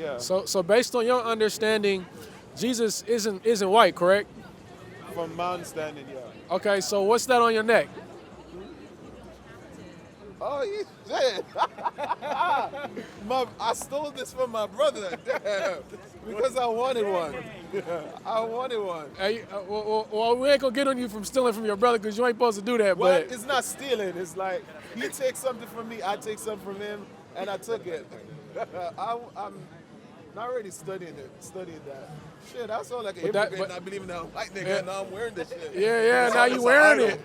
Yeah. So based on your understanding, Jesus isn't white, correct? From my understanding, yeah. Okay, so what's that on your neck? Oh, shit. I stole this from my brother. Damn. Because I wanted one. I wanted one. Hey, well, we ain't gonna get on you from stealing from your brother because you ain't supposed to do that. Well, But it's not stealing. It's like he takes something from me, I take something from him, and I took it. I'm not really studying that. Shit, I sound like a hypocrite not believing that I'm white nigga. Yeah. Now I'm wearing this shit. yeah, now you wearing it.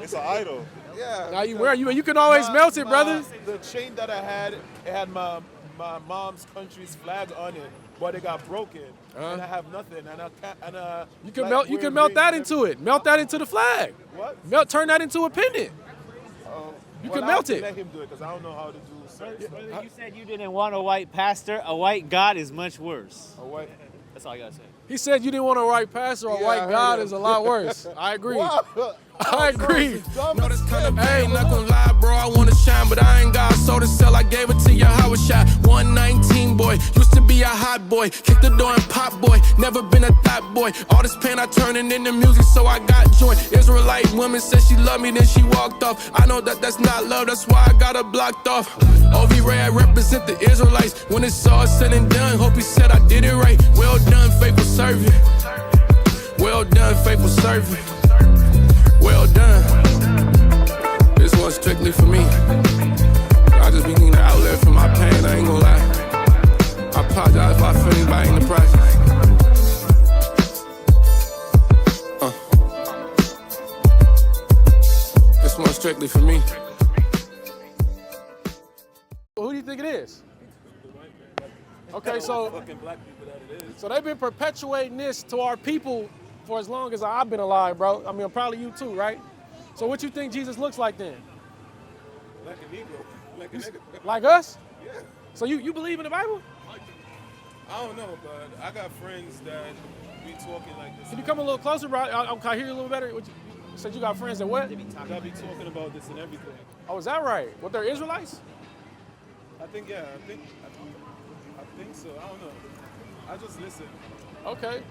It's an idol. Yeah. Now you wearing you can always melt it, brother. The chain that I had, it had my mom's country's flag on it, but it got broken, and I have nothing. And I can't. And You can melt that into it. Melt that into the flag. What? Turn that into a pendant. You can melt it. Let him do it because I don't know how to do certain stuff. Brother, you said you didn't want a white pastor. A white God is much worse. A white. That's all I gotta say. He said you didn't want a white pastor or a white God is a lot worse. I agree. I agree. No, that's kind of pain, not gonna lie, bro. I wanna shine, but I ain't got soul to sell. I gave it to your Howard shot. 119 boy, used to be a hot boy. Kick the door and pop boy, never been a thought boy. All this pain I turning into music, so I got joy. Israelite woman said she loved me, then she walked off. I know that that's not love, that's why I got her blocked off. OV Ray, I represent the Israelites. When it's all said and done, hope he said I did it right. Well done, faithful servant. Well done, faithful servant. Well done. This one's strictly for me. I just be needing an outlet for my pain, I ain't gonna lie. I apologize if I offend anybody in the process. This one's strictly for me. Who do you think it is? Okay, so they've been perpetuating this to our people for as long as I've been alive, bro. I mean, probably you too, right? So what you think Jesus looks like then? Like a Negro. Like a nigga. Like us? Yeah. So you believe in the Bible? I don't know, but I got friends that be talking like this. Can you come a little closer, bro? Can I hear you a little better? You said you got friends that what? That be talking about this and everything. Oh, is that right? What, they're Israelites? I think, yeah. I think so. I don't know. I just listen. Okay.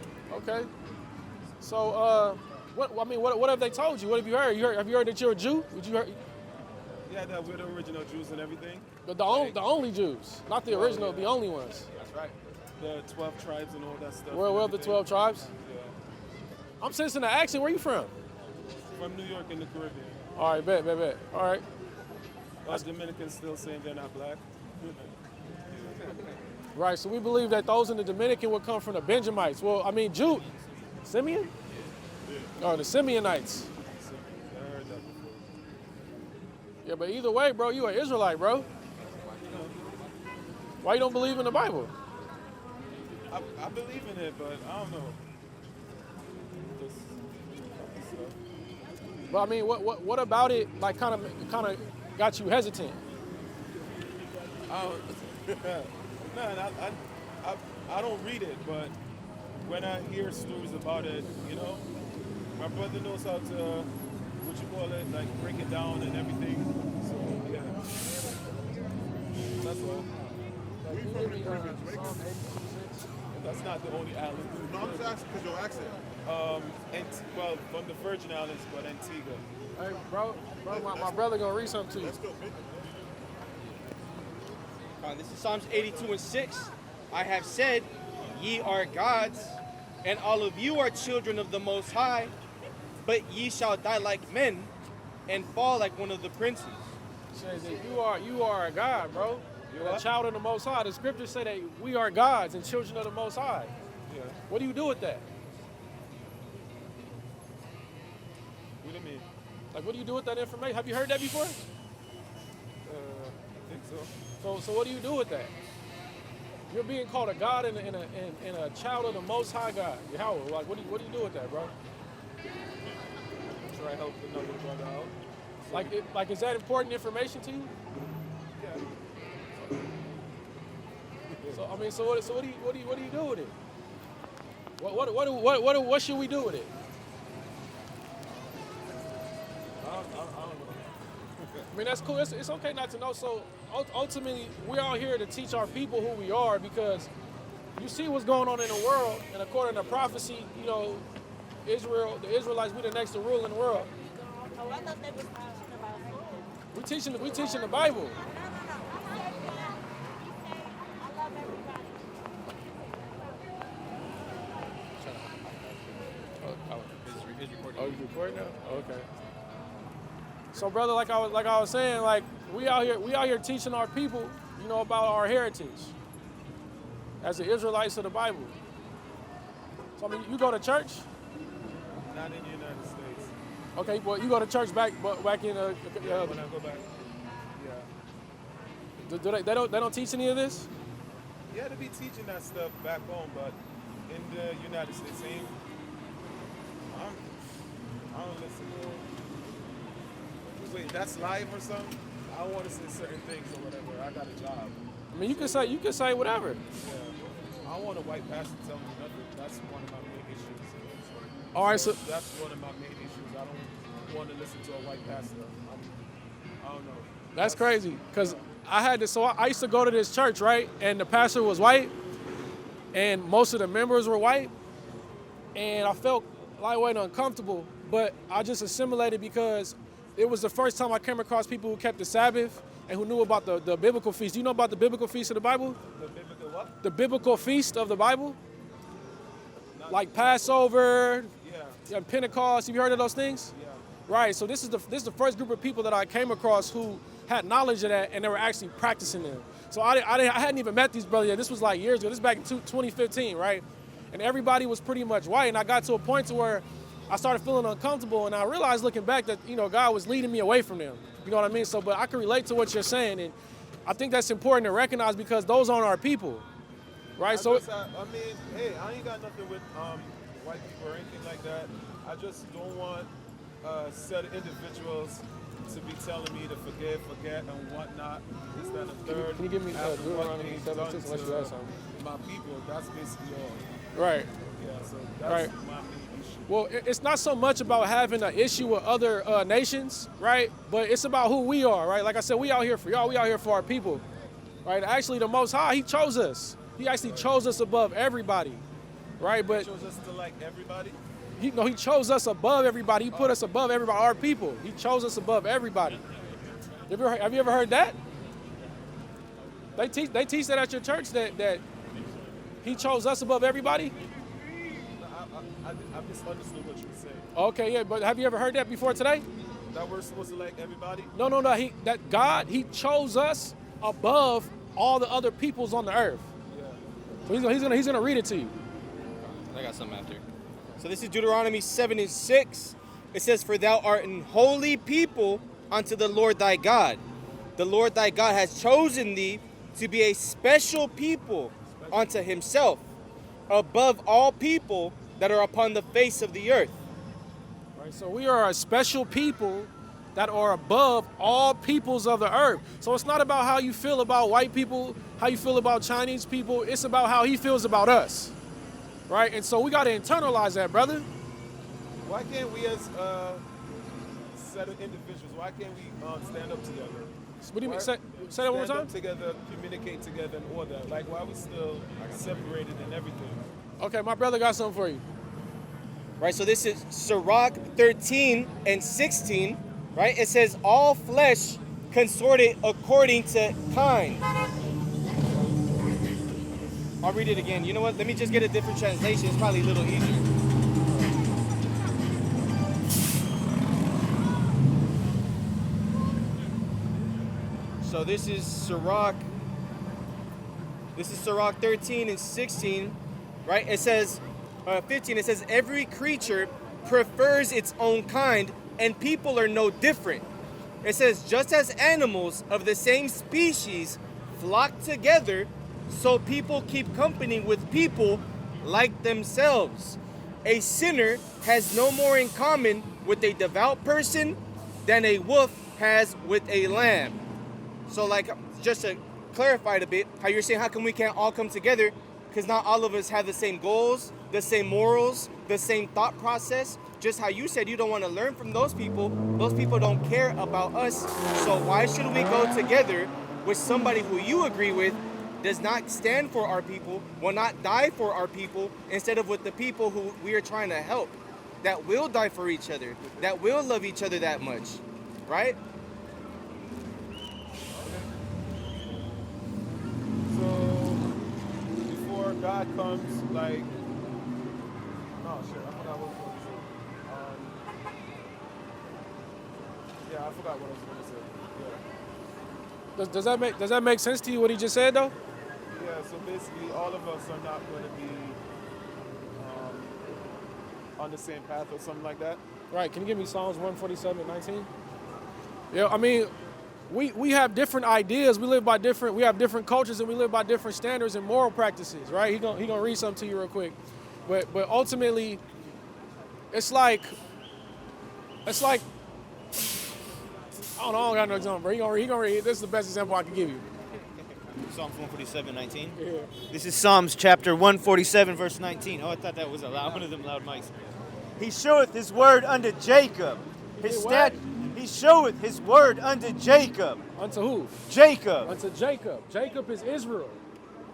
So, what have they told you? What have you heard? Have you heard that you're a Jew? Would you heard? Yeah, that we're the original Jews and everything. The only Jews, not the original, the only ones. That's right. The 12 tribes and all that stuff. Well, the 12 tribes. Yeah. I'm sensing the accent. Where you from? From New York in the Caribbean. All right, bet. All right. Dominicans still saying they're not black. Right, so we believe that those in the Dominican would come from the Benjamites. Well, I mean, Simeon? Oh, the Simeonites. I heard that before. Yeah, but either way, bro, you an Israelite, bro. Why you don't believe in the Bible? I believe in it, but I don't know. Just stuff. But I mean, what about it? Like, kind of got you hesitant? I don't read it, but when I hear stories about it, my brother knows how to, like break it down and everything. So yeah, that's all. That's not the only island. No, I'm just asking because your accent. Well, from the Virgin Islands, but Antigua. Hey, bro, my brother gonna read something to you. Let's go. This is Psalms 82:6. I have said, ye are gods, and all of you are children of the Most High, but ye shall die like men and fall like one of the princes. Says that you are a God, bro. You're a child of the Most High. The scriptures say that we are gods and children of the Most High. Yeah. What do you do with that? What do you mean? Like, what do you do with that information? Have you heard that before? I think so. So what do you do with that? You're being called a God and a child of the Most High God. Yahweh. Like, what do you do with that, bro? Try to help another brother out. Like, is that important information to you? Yeah. So I mean, so what do you do with it? What should we do with it? I don't know. I mean, that's cool. It's okay not to know. So ultimately, we're out here to teach our people who we are, because you see what's going on in the world, and according to prophecy, you know, the Israelites, we the next to rule in the world. Oh, I thought they was talking about food. We teaching the Bible. No. He said, I love everybody. Oh, you recording now? Oh, okay. So, brother, like I was saying, like we out here teaching our people, you know, about our heritage as the Israelites of the Bible. So, I mean, you go to church? Not in the United States. Okay, well, you go to church back in. When I go back, yeah. They don't teach any of this? Yeah, to be teaching that stuff back home, but in the United States, I don't listen to it. Wait, that's live or something? I don't want to say certain things or whatever. I got a job. I mean, you can say whatever. Yeah. I don't want a white pastor tell me nothing. That's one of my main issues. All right, so that's one of my main issues. I don't want to listen to a white pastor. I don't know. that's crazy, because I used to go to this church, right? And the pastor was white, and most of the members were white, and I felt lightweight and uncomfortable, but I just assimilated because it was the first time I came across people who kept the Sabbath and who knew about the biblical feast. Do you know about the biblical feast of the Bible? The biblical what? The biblical feast of the Bible? Like Passover, and Pentecost. Have you heard of those things? Yeah. Right, so this is the first group of people that I came across who had knowledge of that, and they were actually practicing them. So I hadn't even met these brothers yet. This was like years ago. This is back in 2015, right? And everybody was pretty much white, and I got to a point to where I started feeling uncomfortable, and I realized looking back that, you know, God was leading me away from them. You know what I mean? So, but I can relate to what you're saying, and I think that's important to recognize because those aren't our people, right? I mean, hey, I ain't got nothing with white people or anything like that. I just don't want set of individuals to be telling me to forget, and whatnot. This, that, and the third. Can you give me after what Deuteronomy they've 7:6 done unless you to have something? my people? That's basically all. Right. Yeah, so that's Right. my main issue. Well, it's not so much about having an issue with other nations, right? But it's about who we are, right? Like I said, we out here for y'all. We out here for our people, right? Actually, the Most High, He chose us. He actually chose us above everybody, right? But He chose us to like everybody. He chose us above everybody. He put us above everybody, our people. He chose us above everybody. Have you ever heard that? They teach that at your church that He chose us above everybody? I misunderstood what you were saying. Okay, yeah, but have you ever heard that before today? That we're supposed to like everybody? No. That God, He chose us above all the other peoples on the earth. Yeah. So he's gonna read it to you. I got something after. So this is Deuteronomy 7:6. It says, "For thou art an holy people unto the Lord thy God. The Lord thy God has chosen thee to be a special people unto Himself, above all people that are upon the face of the earth." Right. So we are a special people that are above all peoples of the earth. So it's not about how you feel about white people, how you feel about Chinese people. It's about how He feels about us. Right? And so we got to internalize that, brother. Why can't we as set of individuals, why can't we stand up together? What do you mean? Say that one more Stand time? up together, communicate together in order. Like, why are we still separated and everything? Okay, my brother got something for you. Right, so this is Sirach 13:16, right? It says, "All flesh consorted according to kind." I'll read it again. You know what? Let me just get a different translation. It's probably a little easier. So this is Sirach 13:16, right? It says, 15, it says, "Every creature prefers its own kind, and people are no different." It says, "Just as animals of the same species flock together, so people keep company with people like themselves. A sinner has no more in common with a devout person than a wolf has with a lamb." So, like, just to clarify it a bit, how you're saying, how come we can't all come together? Because not all of us have the same goals, the same morals, the same thought process. Just how you said you don't want to learn from those people don't care about us. So why should we go together with somebody who you agree with does not stand for our people, will not die for our people, instead of with the people who we are trying to help, that will die for each other, that will love each other that much, right? So before God comes, like, oh shit, I forgot what I was going to say. Yeah, I forgot what I was going to say. Yeah. Does that make sense to you what he just said though? Yeah, so basically all of us are not going to be on the same path or something like that. Right. Can you give me Psalms 147:19? Yeah, I mean, we have different ideas. We have different cultures, and we live by different standards and moral practices, right? He gonna read something to you real quick. But ultimately, it's like I don't know, I don't got no example, bro. He gonna read. This is the best example I can give you. Psalms 147:19. Yeah. This is Psalms chapter 147, verse 19. Oh, I thought that was one of them loud mics. He showeth his word unto Jacob. He showeth his word unto Jacob. Unto who? Jacob. Unto Jacob. Jacob is Israel.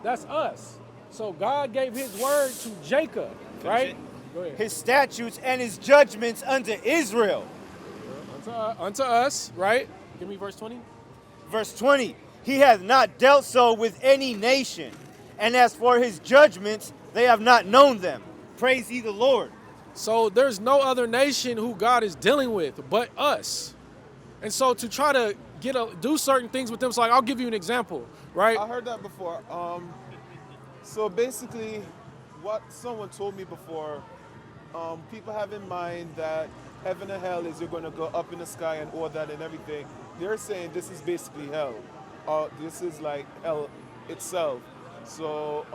That's us. So God gave his word to Jacob, right? Go ahead. His statutes and his judgments unto Israel. Unto us, right? Give me verse 20. Verse 20. He hath not dealt so with any nation, and as for his judgments, they have not known them. Praise ye the Lord. So there's no other nation who God is dealing with but us. And so to try to do certain things with them, so like I'll give you an example, right? I heard that before. So basically, what someone told me before, people have in mind that heaven and hell is you're going to go up in the sky and all that and everything. They're saying this is basically hell. This is like hell itself. So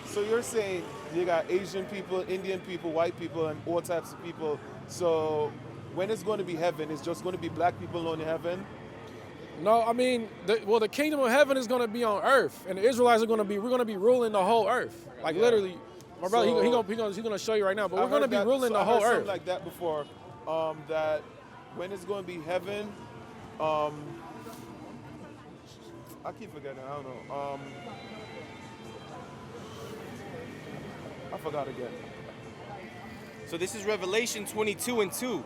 so you're saying you got Asian people, Indian people, white people, and all types of people. So when it's going to be heaven, it's just going to be black people alone in heaven? No, I mean, the kingdom of heaven is going to be on earth, and the Israelites we're going to be ruling the whole earth. Like literally, my brother, he's going to show you right now, but we're going to be ruling the whole earth. I heard something like that before, that when it's going to be heaven, I keep forgetting, I don't know. I forgot again. So this is Revelation 22:2.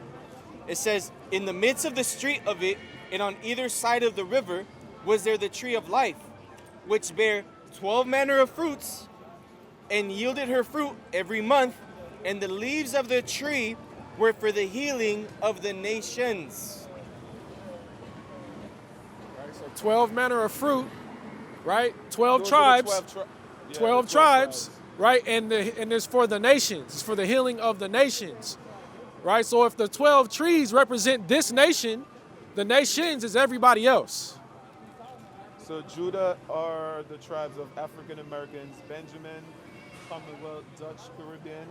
It says, in the midst of the street of it, and on either side of the river, was there the tree of life, which bare 12 manner of fruits, and yielded her fruit every month, and the leaves of the tree were for the healing of the nations. Right, so 12 manner of fruit, right? 12 Those tribes. are the 12 tribes, right? And it's for the nations. It's for the healing of the nations, right? So if the 12 trees represent this nation, the nations is everybody else. So Judah are the tribes of African Americans, Benjamin, Commonwealth, Dutch, Caribbean.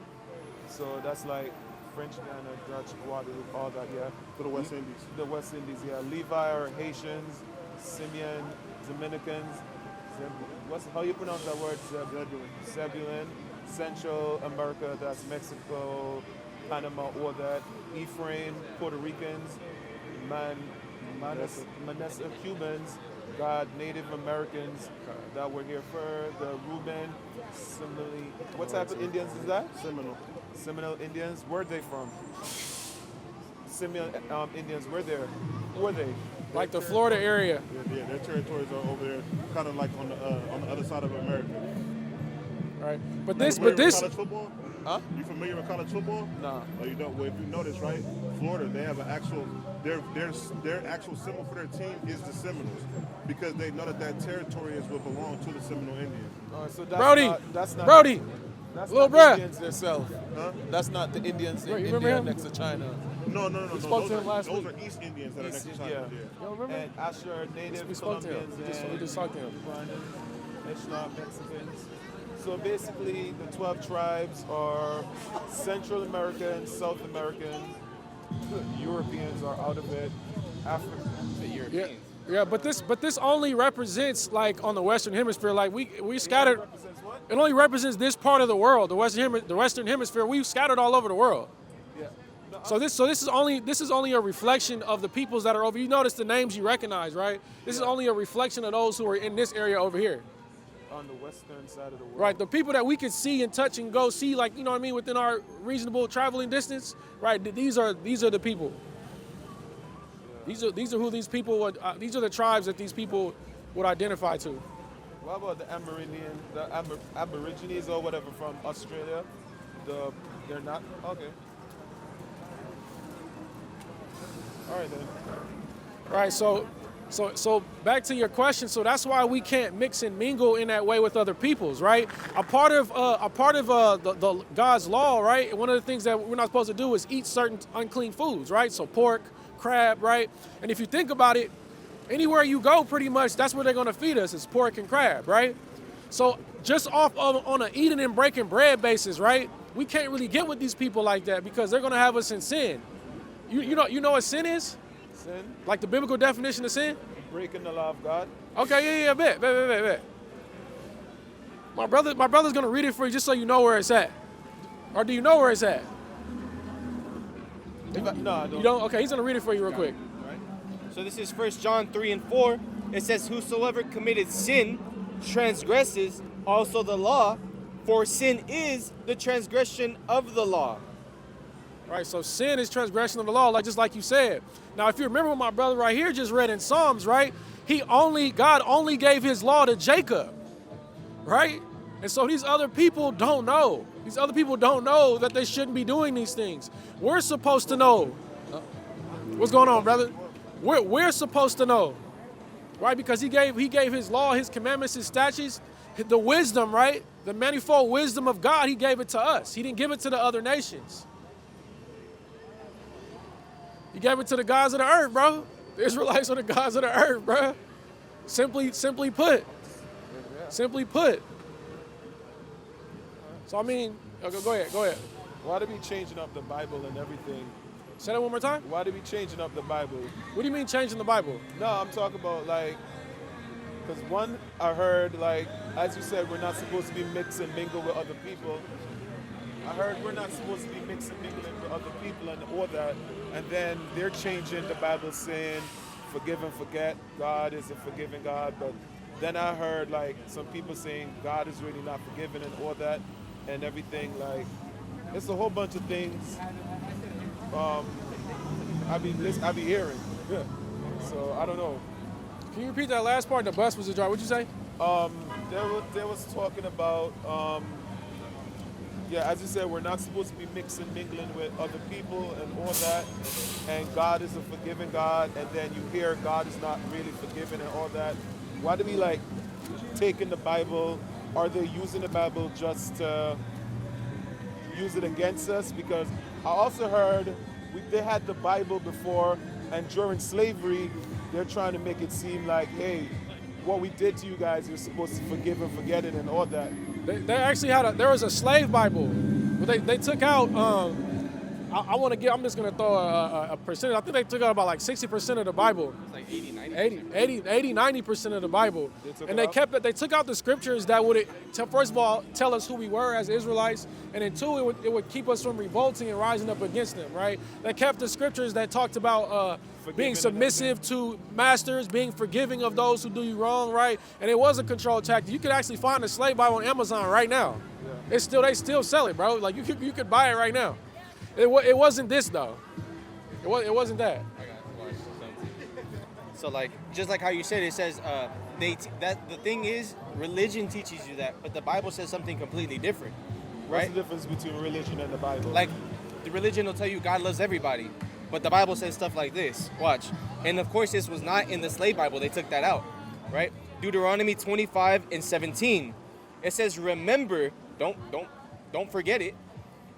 So that's like French Guiana, Dutch, Guadeloupe, all that, yeah. For the West Indies. The West Indies, yeah. Levi are Haitians, Simeon, Dominicans. How you pronounce that word? Zebulun. Central America, that's Mexico, Panama, all that. Ephraim, Puerto Ricans, Manasseh, Cubans, got Native Americans that were here for the Reuben, similarly. What type of Indians is that? Seminole Indians. Where are they from? Seminole Indians. Where are they? Like the Florida area. Yeah, their territories are over there, kind of like on the other side of America. Right. But Like, this. college football? Huh? You familiar with college football? Nah. Oh, you don't. Well, if you notice, right, Florida, they have an actual their actual symbol for their team is the Seminoles, because they know that territory is what belongs to the Seminole Indians. So that's Brody, that's not Brody, that's little not bruh. the Indians themselves. Huh? That's not the Indians in Bro, you remember India him? next to China. No. spoke to him last Those week. are East Indians that are next to East, China. yeah. You don't remember? And Asher, Native We spoke to him. Colombians, We just talked to him. Brandon, Islam, Mexicans. So basically, the 12 tribes are Central American, South American. Europeans are out of it. African. Yeah, but this only represents like on the Western Hemisphere. Like we scattered. Represents what? It only represents this part of the world, the Western Hemisphere. We scattered all over the world. Yeah. No, So this is only a reflection of the peoples that are over. You notice the names you recognize, right? This is only a reflection of those who are in this area over here. On the western side of the world. Right, the people that we can see and touch and go see, like, you know what I mean, within our reasonable traveling distance, right? These are the people. These are who these people would. These are the tribes that these people would identify to. What about the Aborigines or whatever from Australia? They're not okay. All right then. Right, so back to your question. So that's why we can't mix and mingle in that way with other peoples, right? A part of the God's law, right? One of the things that we're not supposed to do is eat certain unclean foods, right? So pork, crab, right? And if you think about it, anywhere you go, pretty much that's where they're going to feed us is pork and crab, right? So just off of on an eating and breaking bread basis, right? We can't really get with these people like that because they're going to have us in sin. You know what sin is? Sin? Like the biblical definition of sin? Breaking the law of God. Okay, bet. My brother's gonna read it for you just so you know where it's at. Or do you know where it's at? No, I don't. You don't? Okay, he's gonna read it for you real quick. Right? So this is 1 John 3 and 4. It says, whosoever committed sin transgresses also the law, for sin is the transgression of the law. Right, so sin is transgression of the law, just like you said. Now, if you remember what my brother right here just read in Psalms, right? God only gave his law to Jacob, right? And so these other people don't know. These other people don't know that they shouldn't be doing these things. We're supposed to know. What's going on, brother? We're supposed to know, right? Because he gave his law, his commandments, his statutes, the wisdom, right? The manifold wisdom of God, he gave it to us. He didn't give it to the other nations. He gave it to the gods of the earth, bro. The Israelites are the gods of the earth, bro. Simply put. Simply put. So, I mean, go ahead. Why do we changing up the Bible and everything? Say that one more time. Why do we changing up the Bible? What do you mean changing the Bible? No, I'm talking about because one, I heard as you said, we're not supposed to be mix and mingle with other people. I heard we're not supposed to be mixing, mingling with other people and all that. And then they're changing the Bible saying, forgive and forget. God is a forgiving God. But then I heard some people saying God is really not forgiving and all that and everything. It's a whole bunch of things I be hearing. Yeah. So I don't know. Can you repeat that last part? The bus was ajar. What'd you say? There was talking about as you said, we're not supposed to be mixing, mingling with other people and all that. And God is a forgiving God. And then you hear God is not really forgiving and all that. Why do we taking the Bible? Are they using the Bible just to use it against us? Because I also heard they had the Bible before, and during slavery, they're trying to make it seem like, hey, what we did to you guys, you're supposed to forgive and forget it and all that. They actually there was a slave Bible, but they took out, I'm just going to throw a percentage. I think they took out about 60% of the Bible. It's like 80, 90% of the Bible. They took out the scriptures that would, first of all, tell us who we were as Israelites, and then two, it would keep us from revolting and rising up against them, right? They kept the scriptures that talked about being submissive to masters, being forgiving of those who do you wrong, right? And it was a control tactic. You could actually find a slave Bible on Amazon right now. Yeah. They still sell it, bro. You could buy it right now. It wasn't this though. It wasn't that. So just like how you said, it says that the thing is, religion teaches you that, but the Bible says something completely different, right? What's the difference between religion and the Bible? The religion will tell you God loves everybody, but the Bible says stuff like this. Watch. And of course, this was not in the slave Bible. They took that out, right? Deuteronomy 25 and 17. It says, remember, don't forget it.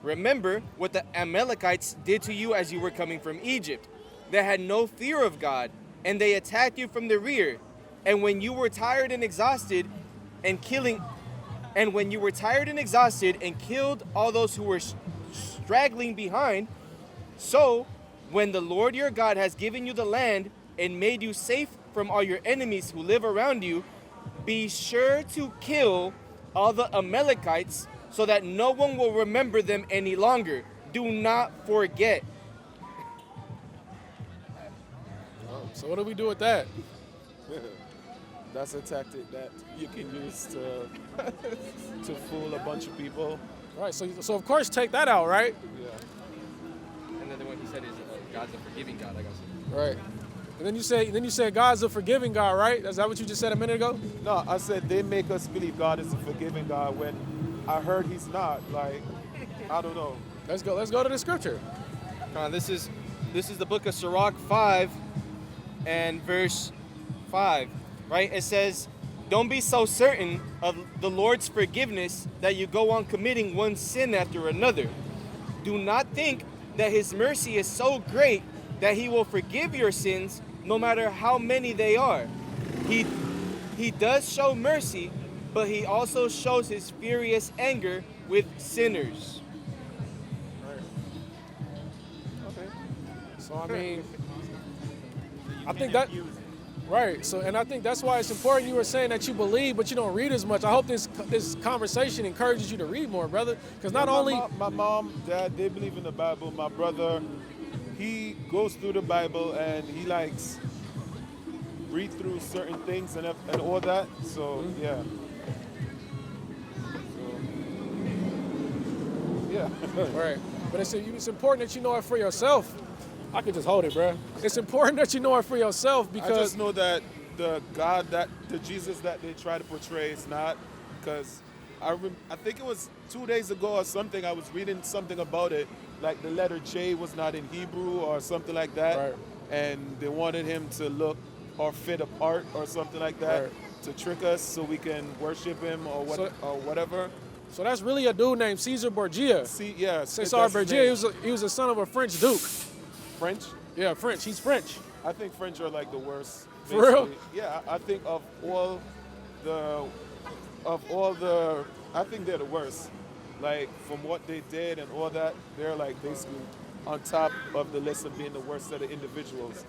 Remember what the Amalekites did to you as you were coming from Egypt. They had no fear of God, and they attacked you from the rear. And when you were tired and exhausted and killed all those who were straggling behind, so when the Lord your God has given you the land and made you safe from all your enemies who live around you, be sure to kill all the Amalekites so that no one will remember them any longer. Do not forget. So what do we do with that? That's a tactic that you can use to to fool a bunch of people. Right. So of course take that out, right? Yeah. And then the one he said is God's a forgiving God, I guess. Right. And then you said God's a forgiving God, right? Is that what you just said a minute ago? No, I said they make us believe God is a forgiving God when I heard He's not. Like, I don't know. Let's go to the scripture. This is the book of Sirach 5 and verse 5, right? It says, "Don't be so certain of the Lord's forgiveness that you go on committing one sin after another. Do not think that His mercy is so great that He will forgive your sins no matter how many they are. He does show mercy, but He also shows His furious anger with sinners." So I mean, I think that right. So and I think that's why it's important. You were saying that you believe, but you don't read as much. I hope this conversation encourages you to read more, brother. Because not only my mom, dad, they believe in the Bible. My brother, he goes through the Bible and he likes read through certain things and all that. So yeah. So, yeah. right. But it's important that you know it for yourself. I could just hold it, bro. It's important that you know it for yourself because I just know that the Jesus that they try to portray is not, because I think it was 2 days ago or something, I was reading something about it, like the letter J was not in Hebrew or something like that, right. And they wanted him to look or fit a part or something like that, right. to trick us so we can worship him or whatever. So that's really a dude named Caesar Borgia. Yeah, Cesar Borgia, he was a son of a French duke. French? Yeah, French. He's French. I think French are like the worst. For real? Yeah, I think of all the, I think they're the worst. Like from what they did and all that, they're like basically on top of the list of being the worst set of individuals.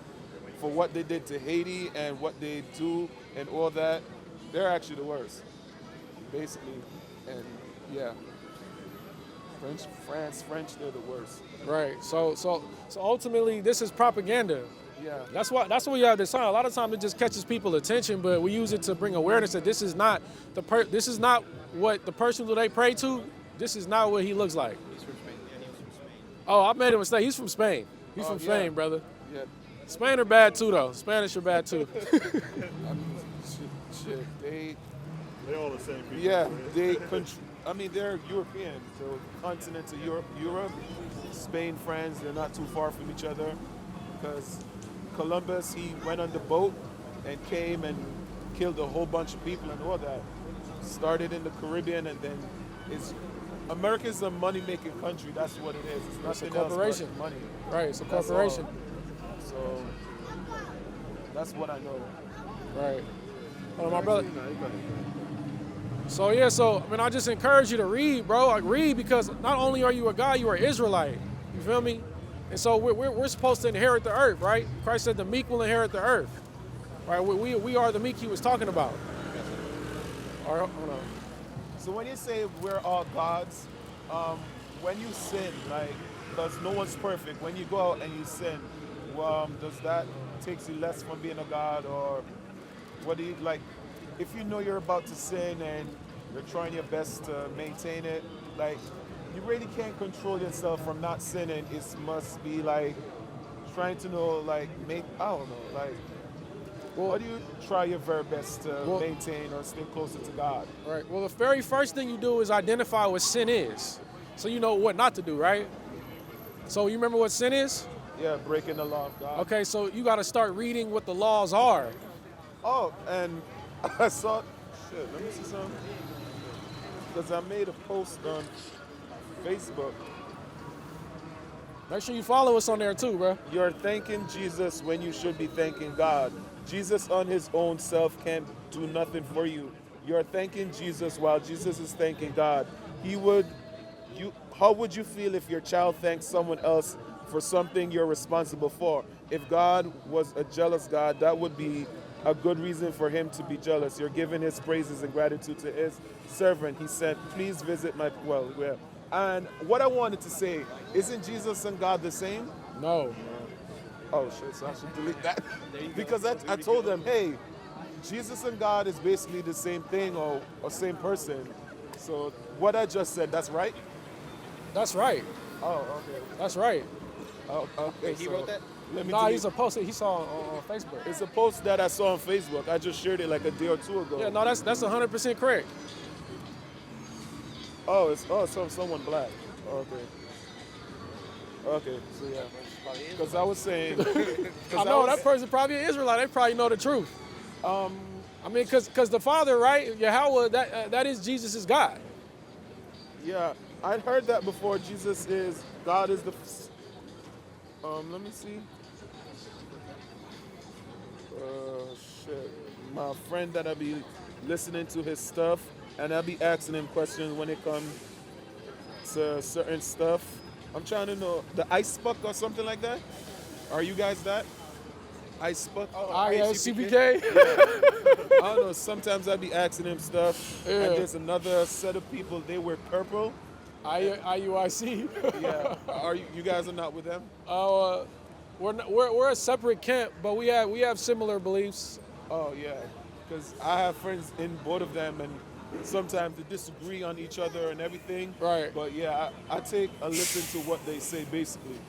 For what they did to Haiti and what they do and all that, they're actually the worst, basically. And yeah, French, they're the worst. Right. So ultimately, this is propaganda. Yeah. That's what we have this sign. A lot of times it just catches people's attention, but we use it to bring awareness that this is not what the person who they pray to. This is not what he looks like. He's from Spain. Yeah, he was from Spain. Oh, I made a mistake. He's from Spain. He's from Spain, brother. Yeah. Spain are bad too, though. Spanish are bad too. Shit, they all the same people. Yeah, they're European, so continent of Europe, Spain, France, they're not too far from each other. Because Columbus, he went on the boat and came and killed a whole bunch of people and all that. Started in the Caribbean, and then America's a money-making country. That's what it is. It's nothing a corporation. else but money. Right, it's a That's corporation. all. So that's what I know. Right. Oh, my brother. So yeah, I just encourage you to read, bro. Like read, because not only are you a guy, you are Israelite. You feel me? And so we're supposed to inherit the earth, right? Christ said the meek will inherit the earth. Right? We are the meek he was talking about. All right, hold on. So when you say we're all gods, when you sin, like, because no one's perfect, when you go out and you sin, does that take you less from being a god, or what do you, like, if you know you're about to sin and you're trying your best to maintain it, like, you really can't control yourself from not sinning. It must be like trying to know, like, I don't know, like, how do you try your very best to maintain or stay closer to God? Right. Well, the very first thing you do is identify what sin is, so you know what not to do, right? So you remember what sin is? Yeah, breaking the law of God. Okay, so you got to start reading what the laws are. Oh, and I saw, let me see something. Because I made a post on Facebook. Make sure you follow us on there too, bro. You're thanking Jesus when you should be thanking God. Jesus on his own self can't do nothing for you. You're thanking Jesus while Jesus is thanking God. How would you feel if your child thanked someone else for something you're responsible for? If God was a jealous God, that would be a good reason for him to be jealous. You're giving his praises and gratitude to his servant. He said, please visit my, And what I wanted to say, isn't Jesus and God the same? No. Oh shit! So I should delete that because I told them, hey, Jesus and God is basically the same thing or same person. So what I just said, that's right. That's right. Oh, okay. That's right. Oh, okay. Wait, he so wrote that? Let me Nah, delete. he's a post that he saw on Facebook. It's a post that I saw on Facebook. I just shared it like a day or two ago. Yeah, no, that's 100% correct. Oh, it's someone black. Okay. Okay. So yeah. Because I was saying. I know that person probably an Israelite. They probably know the truth. I mean, because the Father, right, Yahweh, that is Jesus' God. Yeah, I'd heard that before. God is the. Let me see. Shit. My friend that I be listening to his stuff, and I'll be asking him questions when it comes to certain stuff. I'm trying to know the ice buck or something like that. Are you guys that? Ice buck? Oh, yeah, CPK. I don't know. Sometimes I'll be asking him stuff, Yeah. and there's another set of people. They wear purple. IUIC. Yeah. Are you guys are not with them? We're a separate camp, but we have similar beliefs. Oh yeah, because I have friends in both of them, and sometimes they disagree on each other and everything. Right. But yeah, I take a listen to what they say basically.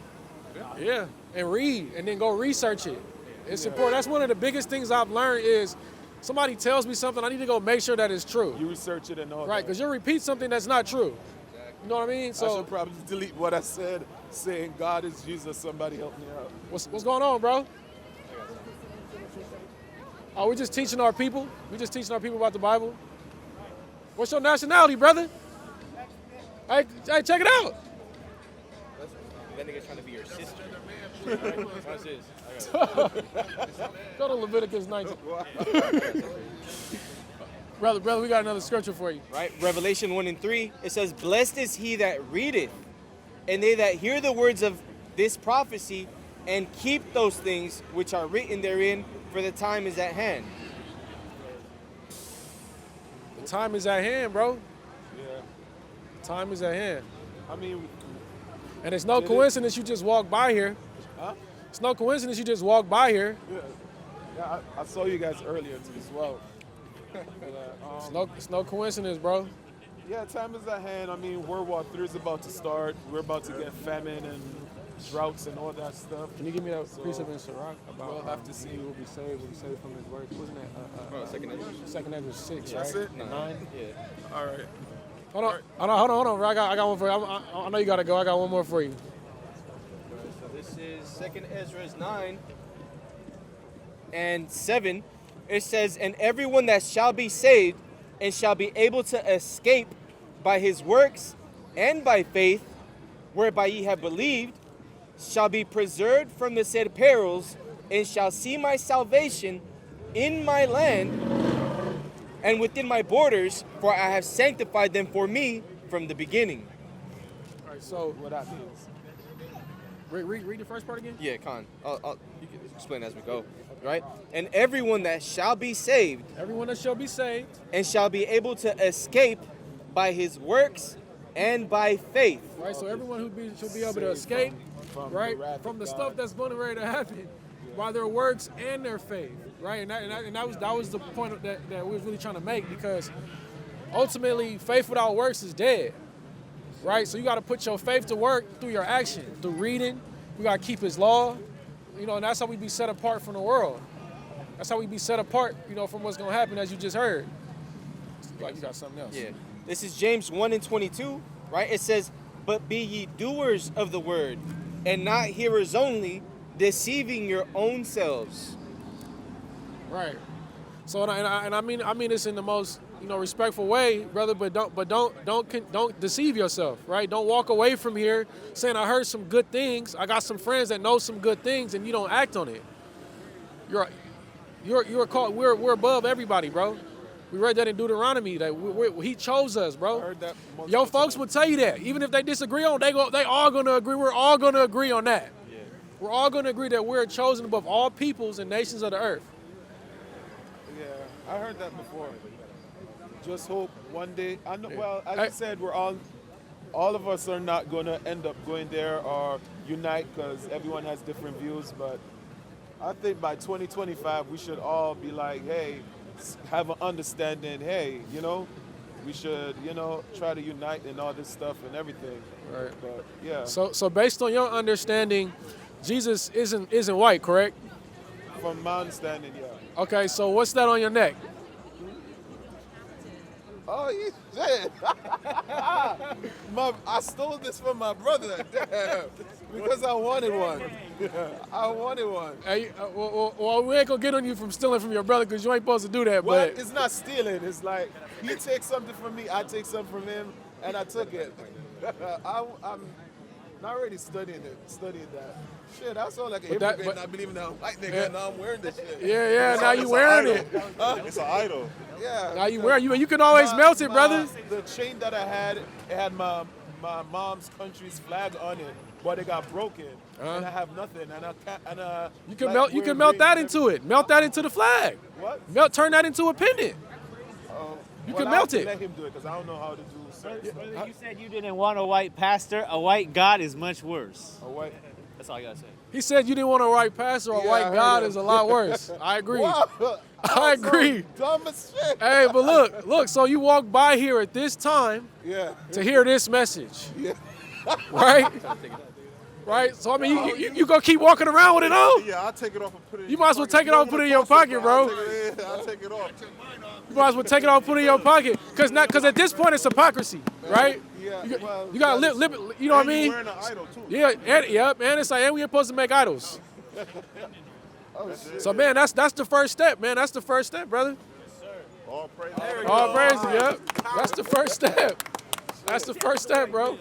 Yeah, and read, and then go research it. It's important. That's one of the biggest things I've learned is somebody tells me something, I need to go make sure that it's true. You research it and all Right, that. because you'll repeat something that's not true. You know what I mean? I So should probably delete what I said, saying God is Jesus. Somebody help me out. what's going on, bro? Oh, we're just teaching our people. We're just teaching our people about the Bible. What's your nationality, brother? Hey, check it out. That nigga's trying to be your sister. What's this? Go to Leviticus 19. brother, we got another scripture for you. Right? Revelation 1:3, it says, "Blessed is he that readeth, and they that hear the words of this prophecy, and keep those things which are written therein, for the time is at hand." The time is at hand, bro. Yeah. The time is at hand. I mean, And it's no coincidence you just walk by here. huh? It's no coincidence you just walk by here. Yeah, I saw you guys earlier too as well. It's no coincidence, bro. Yeah, time is at hand. I mean, World War III is about to start. We're about to get famine and droughts and all that stuff. Can you give me that precept in Sirach about We'll have to see. he will be saved from his works? Wasn't that Second Ezra. Second Ezra 6, That's right? it? 9. Yeah. All right. Hold on, bro. I got one for you. I know you gotta go. I got one more for you. So this is Second Ezra 9 and 7. It says, "And everyone that shall be saved and shall be able to escape by his works and by faith, whereby ye have believed, shall be preserved from the said perils, and shall see my salvation in my land and within my borders, for I have sanctified them for me from the beginning." All right, so What that means. read the first part again. Yeah, Khan. You can explain as we go, right? "And everyone that shall be saved Everyone that shall be saved. and shall be able to escape by his works and by faith." Right, so everyone should be able to escape, From right, the wrath from of the God. stuff that's going to ready to happen, by their works and their faith, right? And that was the point that we was really trying to make, because ultimately faith without works is dead, right? So you got to put your faith to work through your action, through reading. We got to keep His law, and that's how we be set apart from the world. That's how we be set apart, from what's going to happen, as you just heard. Like you got something else. Yeah. This is James 1:22, right? It says, "But be ye doers of the word, and not hearers only, deceiving your own selves." Right. So and I mean this in the most respectful way, brother. But don't deceive yourself, right? Don't walk away from here saying I heard some good things. I got some friends that know some good things, and you don't act on it. You're called. We're above everybody, bro. We read that in Deuteronomy that He chose us, bro. I heard that. Your folks will tell you that, even if they disagree on, they all gonna agree. We're all gonna agree on that. Yeah. We're all gonna agree that we're chosen above all peoples and nations of the earth. Yeah, I heard that before. Just hope one day. I know. Well, as Hey. you said, we're all all of us are not going to end up going there or unite because everyone has different views. But I think by 2025, we should all be like, hey, have an understanding. Hey, we should, try to unite and all this stuff and everything. Right. But yeah. So based on your understanding, Jesus isn't white, correct? From my understanding, yeah. Okay, so what's that on your neck? Oh, shit. I stole this from my brother because I wanted one. I wanted one. Hey, well, we ain't gonna get on you from stealing from your brother because you ain't supposed to do that. Well, but it's not stealing. It's like he takes something from me, I take something from him, and I took it. I'm not really studying that. Shit, I sound like a hypocrite not believing that I'm white nigga, and now I'm wearing this shit. yeah, now you wearing it. It's an idol. Yeah. Now you wearing you can always melt it, brother. The chain that I had, it had my mom's country's flag on it, but it got broken, and I have nothing, and I can't. And you can melt that into it. Melt that into the flag. What? Turn that into a pendant. You can melt it. Let him do it because I don't know how to do certain stuff. Brother, you said you didn't want a white pastor. A white God is much worse. A white. That's all I gotta say. He said you didn't want a white pastor or a white God is a lot worse. I agree. Wow. I agree. So dumb as shit. Hey, but look. So you walk by here at this time to hear this message, right? Right. So I mean, you gonna keep walking around with it on? Yeah, I'll take it off and put it. You might as well take it off and put it in your pocket, bro. I'll take it off. You might as well take it off and put it in your pocket, because at this point it's hypocrisy, right? Yeah. You got to live. You know what I mean? You're wearing an idol too. Yeah, and it's like, and we ain't supposed to make idols. Oh shit. So man, that's the first step, man. That's the first step, brother. All praise. All praise, yep. That's the first step. That's the first step, bro.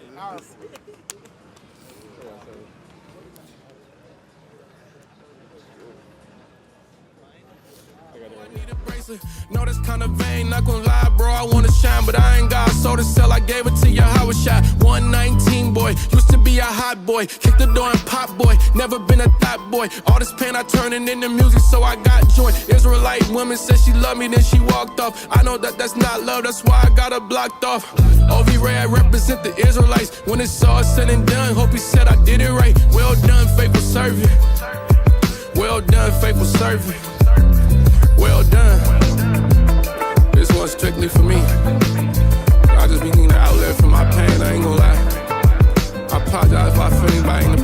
No, that's kinda vain, not gonna lie, bro. I wanna shine, but I ain't got soul to sell. I gave it to you, how it shot. 119 boy, used to be a hot boy. Kick the door and pop boy, never been a thought boy. All this pain I turn it into music, so I got joy. Israelite woman said she loved me, then she walked off. I know that that's not love, that's why I got her blocked off. OV Ray, I represent the Israelites. When it's all said and done, hope he said I did it right. Well done, faithful servant. Well done, faithful servant. Well done. This one's strictly for me. I just be needing an outlet for my pain, I ain't gonna lie. I apologize if I feel anybody in the